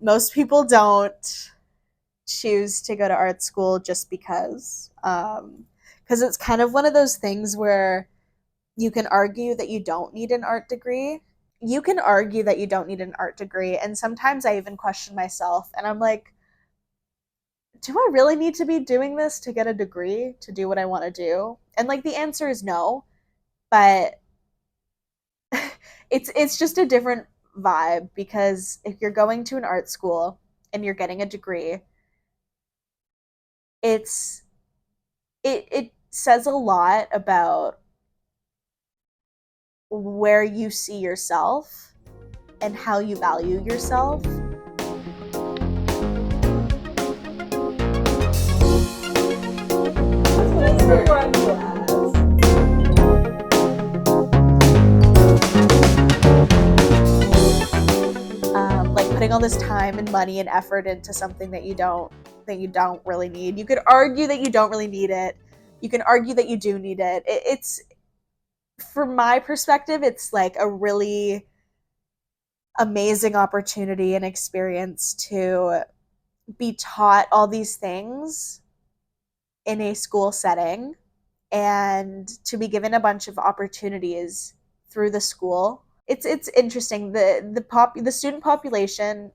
Most people don't choose to go to art school just because it's kind of one of those things where you can argue that you don't need an art degree. You can argue that you don't need an art degree, and sometimes I even question myself, and I'm like, do I really need to be doing this to get a degree to do what I want to do? And like the answer is no, but it's just a different vibe because if you're going to an art school and you're getting a degree, it's it says a lot about where you see yourself and how you value yourself. That's what I wanted to ask. Like putting all this time and money and effort into something that you don't really need. You could argue that you don't really need it. You can argue that you do need it. It's from my perspective, it's like a really amazing opportunity and experience to be taught all these things in a school setting and to be given a bunch of opportunities through the school. It's interesting. The student population,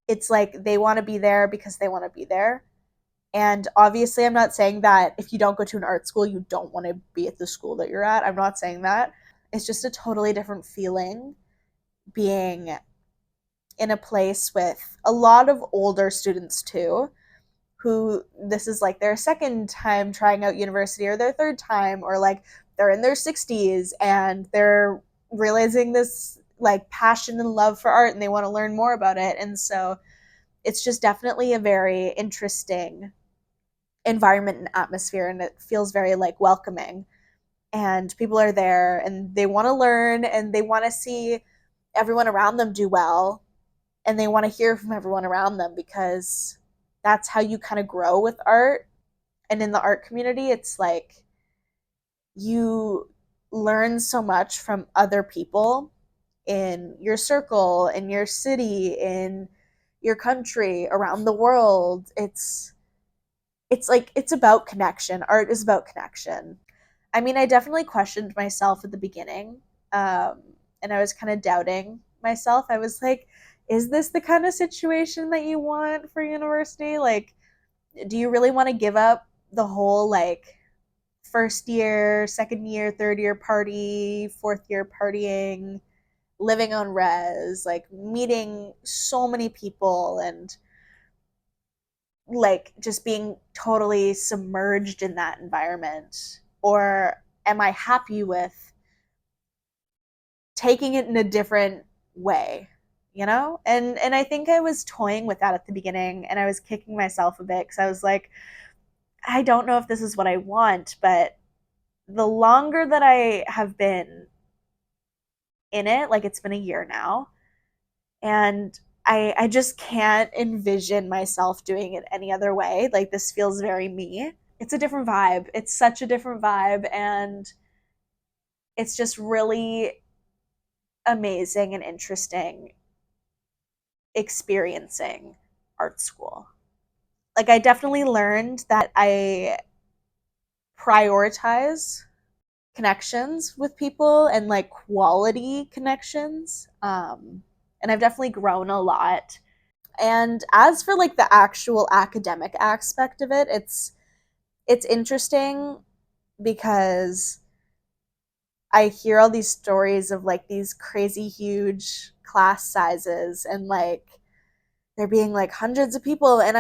it's like they want to be there because they want to be there. And obviously, I'm not saying that if you don't go to an art school, you don't want to be at the school that you're at. I'm not saying that. It's just a totally different feeling being in a place with a lot of older students too, who this is like their second time trying out university or their third time, or like they're in their 60s and they're realizing this like passion and love for art and they want to learn more about it. And so it's just definitely a very interesting environment and atmosphere, and it feels very like welcoming, and people are there and they want to learn and they want to see everyone around them do well, and they want to hear from everyone around them because that's how you kind of grow with art. And in the art community, it's like you learn so much from other people in your circle, in your city, in your country, around the world. It's like it's about connection. Art is about connection. I mean, I definitely questioned myself at the beginning, um, and I was kind of doubting myself. I was like, is this the kind of situation that you want for university? Like, do you really want to give up the whole like first year, second year, third year party, fourth year partying, living on res, like meeting so many people and like just being totally submerged in that environment? Or am I happy with taking it in a different way, you know? And I think I was toying with that at the beginning, and I was kicking myself a bit because I was like, I don't know if this is what I want. But the longer that I have been in it, like it's been a year now, and I just can't envision myself doing it any other way. Like this feels very me. It's a different vibe. It's such a different vibe, and it's just really amazing and interesting experiencing art school. Like I definitely learned that I prioritize connections with people and like quality connections. And I've definitely grown a lot. And as for like the actual academic aspect of it, it's interesting because I hear all these stories of like these crazy huge class sizes and like there being like hundreds of people, and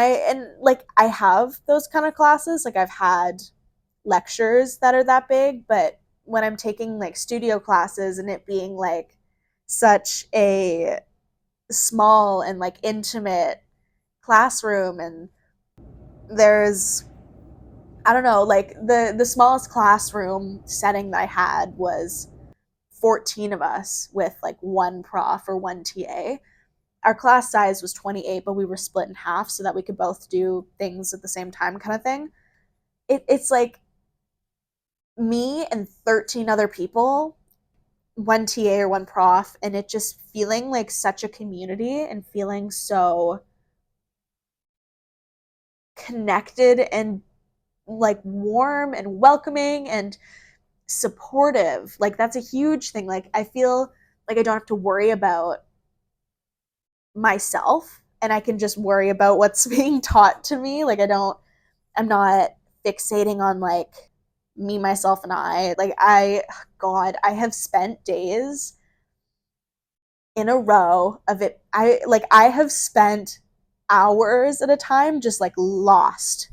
like I have those kind of classes. Like I've had lectures that are that big, but when I'm taking like studio classes and it being like such a small and like intimate classroom, and there's, I don't know, like the smallest classroom setting that I had was 14 of us with like one prof or one TA. Our class size was 28, but we were split in half so that we could both do things at the same time, kind of thing. It's like me and 13 other people one TA or one prof, and it just feeling like such a community and feeling so connected and like warm and welcoming and supportive. Like that's a huge thing. Like I feel like I don't have to worry about myself and I can just worry about what's being taught to me. Like I'm not fixating on like me, myself, and I. Like God, I have spent days in a row of it. I have spent hours at a time just like lost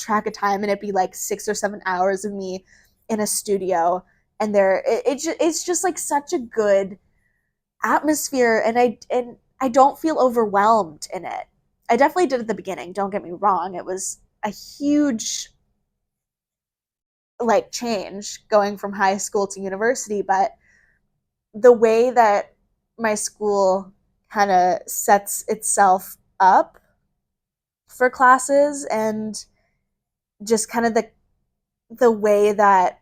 track of time, and it'd be like 6 or 7 hours of me in a studio, and it's just like such a good atmosphere, and I don't feel overwhelmed in it. I definitely did at the beginning, don't get me wrong. It was a huge like change going from high school to university, but the way that my school kind of sets itself up for classes and just kind of the way that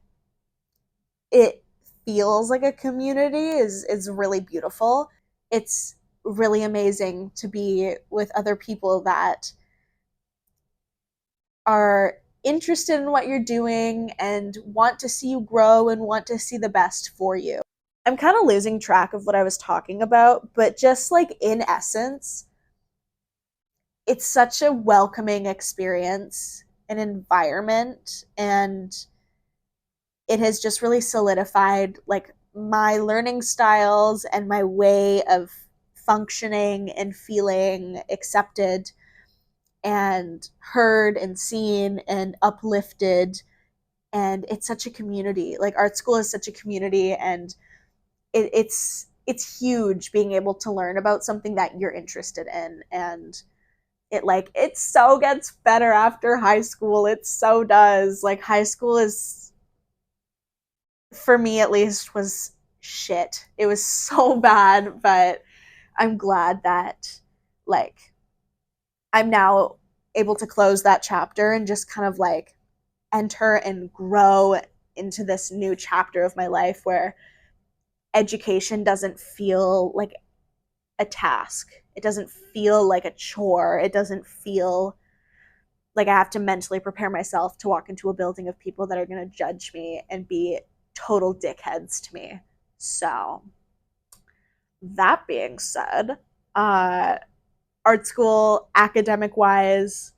it feels like a community is really beautiful. It's really amazing to be with other people that are interested in what you're doing and want to see you grow and want to see the best for you. I'm kind of losing track of what I was talking about, but just like in essence, it's such a welcoming experience, an environment, and it has just really solidified like my learning styles and my way of functioning and feeling accepted and heard and seen and uplifted. And it's such a community. Like art school is such a community, and it's huge being able to learn about something that you're interested in. And it so gets better after high school. It so does. Like high school is, for me at least, was shit. It was so bad, but I'm glad that like I'm now able to close that chapter and just kind of like enter and grow into this new chapter of my life where education doesn't feel like a task. It doesn't feel like a chore. It doesn't feel like I have to mentally prepare myself to walk into a building of people that are going to judge me and be total dickheads to me. So, that being said, uh, art school, academic wise,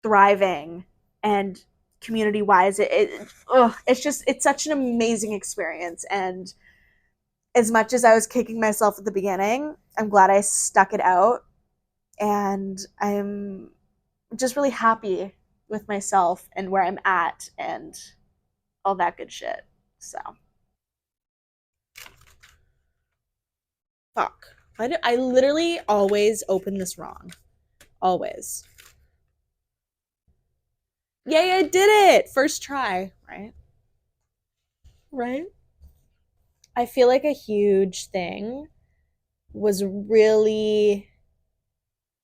thriving, and community wise, it's such an amazing experience. And as much as I was kicking myself at the beginning, I'm glad I stuck it out. And I'm just really happy with myself and where I'm at and all that good shit. So, fuck. I literally always open this wrong. Always. Yay, I did it! First try, right? Right? I feel like a huge thing was really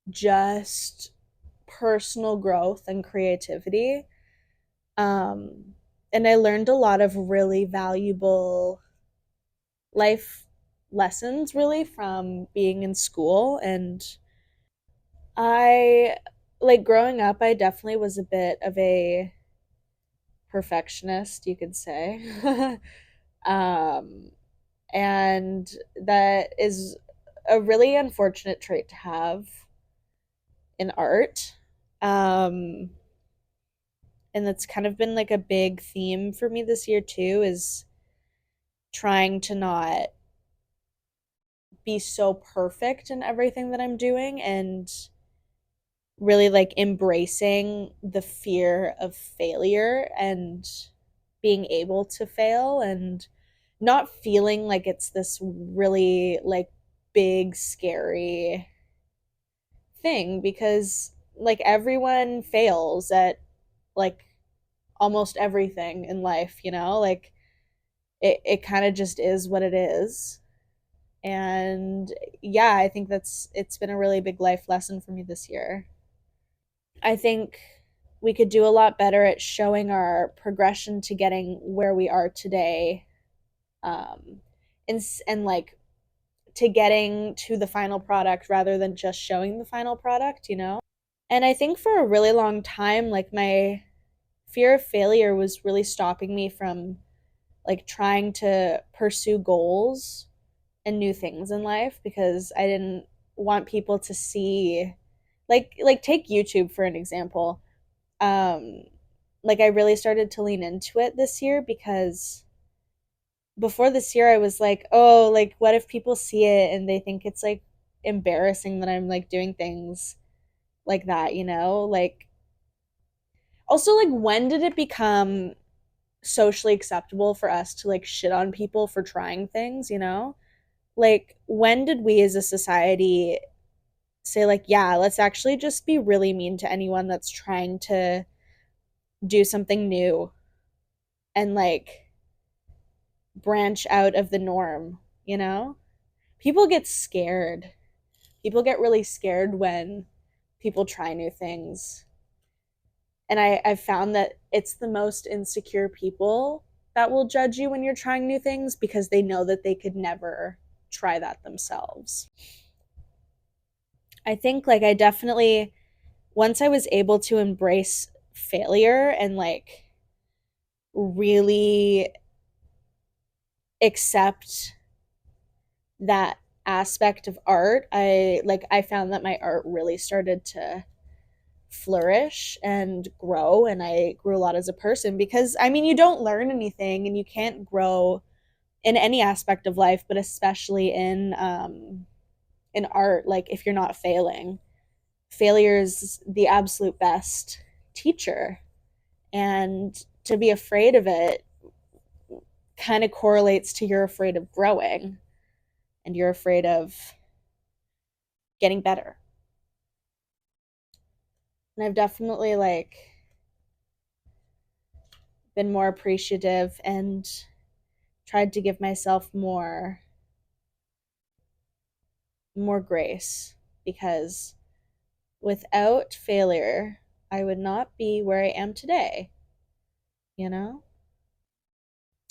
just personal growth and creativity. Um, and I learned a lot of really valuable life lessons really from being in school. And I like growing up, I definitely was a bit of a perfectionist, you could say. um, and that is a really unfortunate trait to have in art. Um, and that's kind of been like a big theme for me this year too, is trying to not be so perfect in everything that I'm doing and really like embracing the fear of failure and being able to fail and not feeling like it's this really like big scary thing, because like everyone fails at like almost everything in life, like it kind of just is what it is. And yeah, I think it's been a really big life lesson for me this year. I think we could do a lot better at showing our progression to getting where we are today, and like to getting to the final product rather than just showing the final product, you know? And I think for a really long time, like my fear of failure was really stopping me from like trying to pursue goals and new things in life because I didn't want people to see like take YouTube for an example. Um like I really started to lean into it this year because before this year I was like, "Oh, like what if people see it and they think it's like embarrassing that I'm like doing things like that, you know?" Like also like when did it become socially acceptable for us to like shit on people for trying things, you know? Like when did we as a society say like, yeah, let's actually just be really mean to anyone that's trying to do something new and like branch out of the norm, you know? People get scared. People get really scared when people try new things. And I've found that it's the most insecure people that will judge you when you're trying new things because they know that they could never try that themselves. I think like I definitely once I was able to embrace failure and like really accept that aspect of art, I found that my art really started to flourish and grow, and I grew a lot as a person because I mean you don't learn anything and you can't grow in any aspect of life, but especially in art, like if you're not failing. Failure is the absolute best teacher. And to be afraid of it kind of correlates to you're afraid of growing and you're afraid of getting better. And I've definitely like been more appreciative and tried to give myself more grace because without failure, I would not be where I am today, you know?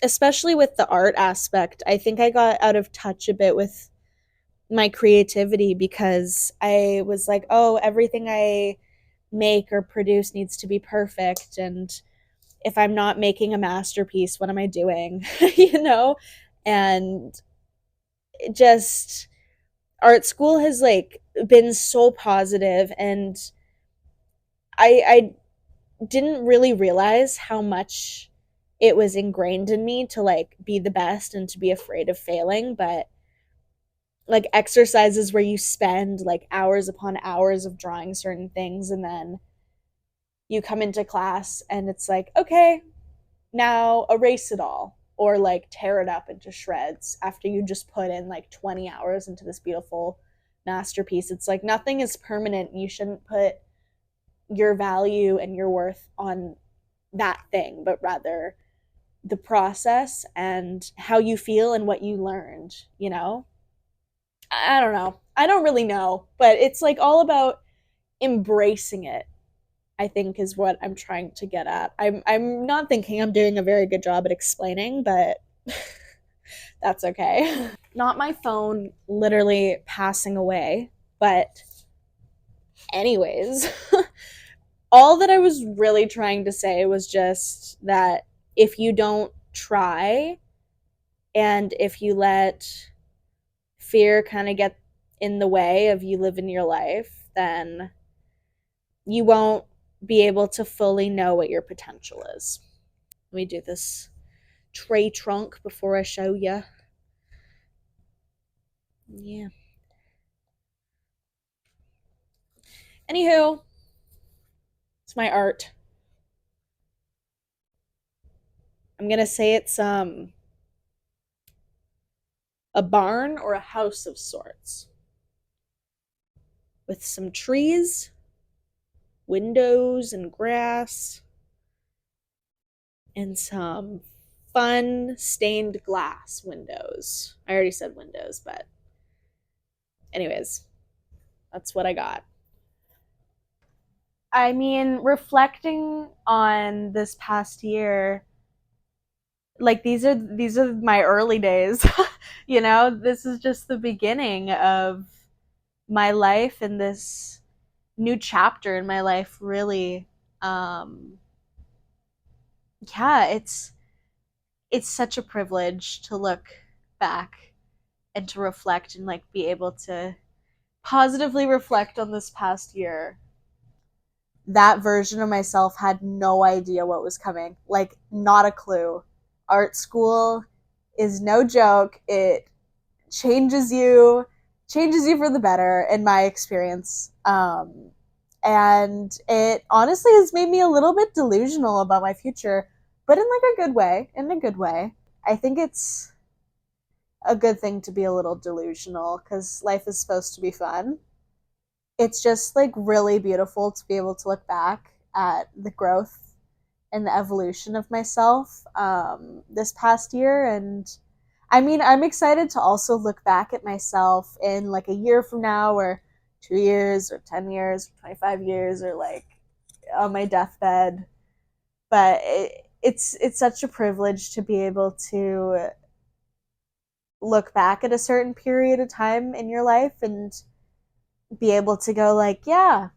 Especially with the art aspect, I think I got out of touch a bit with my creativity because I was like, oh, everything I make or produce needs to be perfect. And if I'm not making a masterpiece, what am I doing? You know? And it just art school has like been so positive and I didn't really realize how much it was ingrained in me to like be the best and to be afraid of failing, but like exercises where you spend like hours upon hours of drawing certain things and then you come into class and it's like, okay, now erase it all or like tear it up into shreds after you just put in like 20 hours into this beautiful masterpiece. It's like nothing is permanent. You shouldn't put your value and your worth on that thing, but rather the process and how you feel and what you learned, you know? I don't know. I don't really know, but it's like all about embracing it. I think is what I'm trying to get at. I'm not thinking I'm doing a very good job at explaining, but that's okay. Not my phone literally passing away, but anyways, all that I was really trying to say was just that if you don't try and if you let fear kind of get in the way of you living your life, then you won't be able to fully know what your potential is. Let me do this tray trunk before I show you. Yeah. Anywho, it's my art. I'm gonna say it's a barn or a house of sorts with some trees, windows and grass, and some fun stained glass windows. I already said windows, but anyways, that's what I got. I mean, reflecting on this past year, like these are my early days. You know, this is just the beginning of my life and this new chapter in my life, really. um yeah, it's such a privilege to look back and to reflect and like be able to positively reflect on this past year. That version of myself had no idea what was coming, like not a clue. Art school is no joke. It changes you changes you for the better, in my experience. And it honestly has made me a little bit delusional about my future, but in like a good way. I think it's a good thing to be a little delusional because life is supposed to be fun. It's just like really beautiful to be able to look back at the growth and the evolution of myself this past year. And I mean, I'm excited to also look back at myself in like a year from now, or 2 years, or 10 years, or 25 years, or like on my deathbed. But it's such a privilege to be able to look back at a certain period of time in your life and be able to go like, yeah,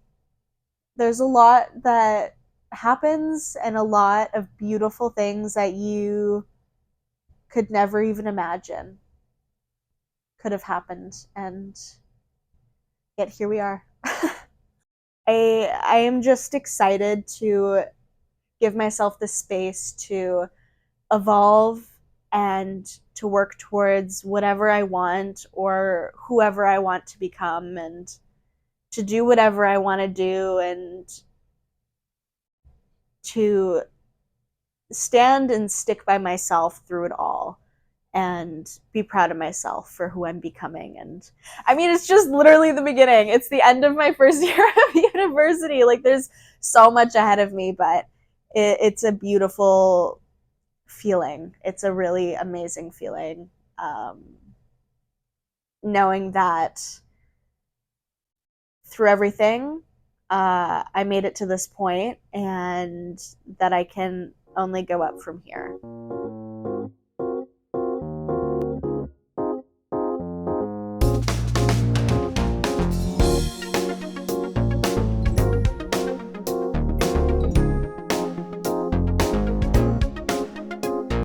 there's a lot that happens and a lot of beautiful things that you could never even imagine could have happened, and yet here we are. I am just excited to give myself the space to evolve and to work towards whatever I want or whoever I want to become, and to do whatever I want to do, and to stand and stick by myself through it all, and be proud of myself for who I'm becoming. And I mean, it's just literally the beginning. It's the end of my first year of university. Like, there's so much ahead of me, but it's a beautiful feeling. It's a really amazing feeling, knowing that through everything, I made it to this point, and that I can only go up from here.